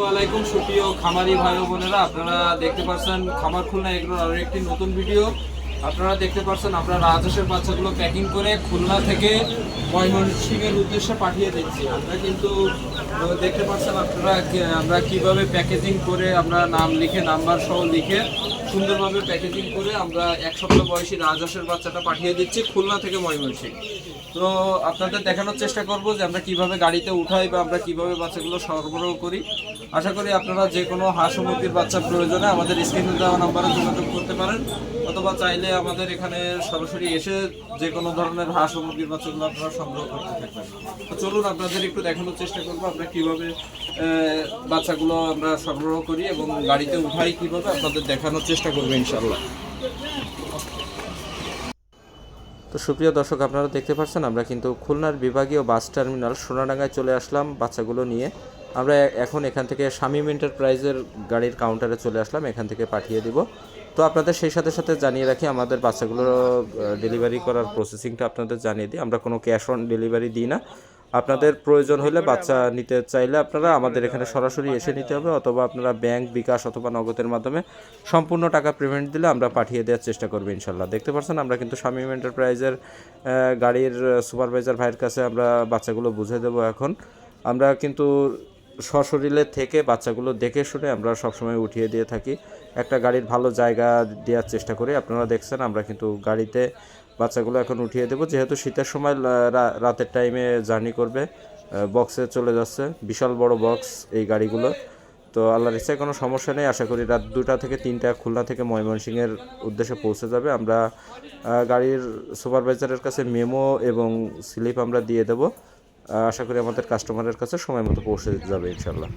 ওয়ালাইকুম সুপ্রিয় খামারি ভাই ও বোনেরা, আপনারা দেখতে পাচ্ছেন খামার খুলনা এগুলোর আরো একটি নতুন ভিডিও। আপনারা দেখতে পাচ্ছেন আমরা রাজহাঁসের বাচ্চাগুলো প্যাকিং করে খুলনা থেকে ময়মনসিংহের উদ্দেশ্যে পাঠিয়ে দিচ্ছি। আমরা কিন্তু দেখতে পাচ্ছেন আপনারা আমরা কিভাবে প্যাকেজিং করে আমরা নাম লিখে নাম্বার সহ লিখে সুন্দরভাবে প্যাকেজিং করে আমরা 1 সপ্তাহ বয়সী রাজহাঁসের বাচ্চাটা পাঠিয়ে দিচ্ছি খুলনা থেকে ময়মনসিংহ। তো আপনাদের দেখানোর চেষ্টা করব যে আমরা কিভাবে গাড়িতে উঠাই বা আমরা কিভাবে বাচ্চাগুলো সরবরাহ করি। আশা করি আপনারা যে কোনো হাঁস ও মুরগির বাচ্চা প্রয়োজনে আমাদের স্ক্রিনে দেওয়া নাম্বারে যোগাযোগ করতে পারেন, অথবা চাইলে আমাদের এখানে সরাসরি এসে যে কোনো ধরনের হাঁস ও মুরগির বাচ্চাগুলো আপনারা সংগ্রহ করতে থাকবেন। তো চলুন আপনাদের একটু দেখানোর চেষ্টা করবো আমরা কিভাবে বাচ্চাগুলো আমরা সরবরাহ করি এবং গাড়িতে উঠাই কিভাবে আপনাদের দেখানোর চেষ্টা করবো ইনশাআল্লাহ। তো সুপ্রিয় দর্শক, আপনারা দেখতে পাচ্ছেন আমরা কিন্তু খুলনার বিভাগীয় বাস টার্মিনাল সোনাডাঙ্গায় চলে আসলাম বাচ্চাগুলো নিয়ে। আমরা এখন এখান থেকে শামীম এন্টারপ্রাইজের গাড়ির কাউন্টারে চলে আসলাম, এখান থেকে পাঠিয়ে দিব। তো আপনাদের সেই সাথে সাথে জানিয়ে রাখি, আমাদের বাচ্চাগুলো ডেলিভারি করার প্রসেসিংটা আপনাদের জানিয়ে দিই। আমরা কোনো ক্যাশ অন ডেলিভারি দিই না। আপনাদের প্রয়োজন হলে বাচ্চা নিতে চাইলে আপনারা আমাদের এখানে সরাসরি এসে নিতে হবে, অথবা আপনারা ব্যাংক, বিকাশ অথবা নগদের মাধ্যমে সম্পূর্ণ টাকা পেমেন্ট দিলে আমরা পাঠিয়ে দেওয়ার চেষ্টা করবো ইনশাল্লাহ। দেখতে পাচ্ছেন আমরা কিন্তু শামীম এন্টারপ্রাইজের গাড়ির সুপারভাইজার ভাইয়ের কাছে আমরা বাচ্চাগুলো বুঝে দেবো। এখন আমরা কিন্তু সশরীরে থেকে বাচ্চাগুলো দেখে শুনে আমরা সবসময় উঠিয়ে দিয়ে থাকি, একটা গাড়ির ভালো জায়গা দেওয়ার চেষ্টা করি। আপনারা দেখছেন আমরা কিন্তু গাড়িতে বাচ্চাগুলো এখন উঠিয়ে দেবো, যেহেতু শীতের সময় রাতের টাইমে জার্নি করবে, বক্সে চলে যাচ্ছে, বিশাল বড় বক্স এই গাড়িগুলো। তো আল্লাহর ইচ্ছায় কোনো সমস্যা নেই, আশা করি রাত 2টা থেকে 3টা খুলনা থেকে ময়মনসিংহের উদ্দেশ্যে পৌঁছে যাবে। আমরা গাড়ির সুপারভাইজারের কাছে মেমো এবং স্লিপ আমরা দিয়ে দেবো, আশা করি আমাদের কাস্টমারের কাছে সময় মতো পৌঁছে যাবে ইনশাল্লাহ।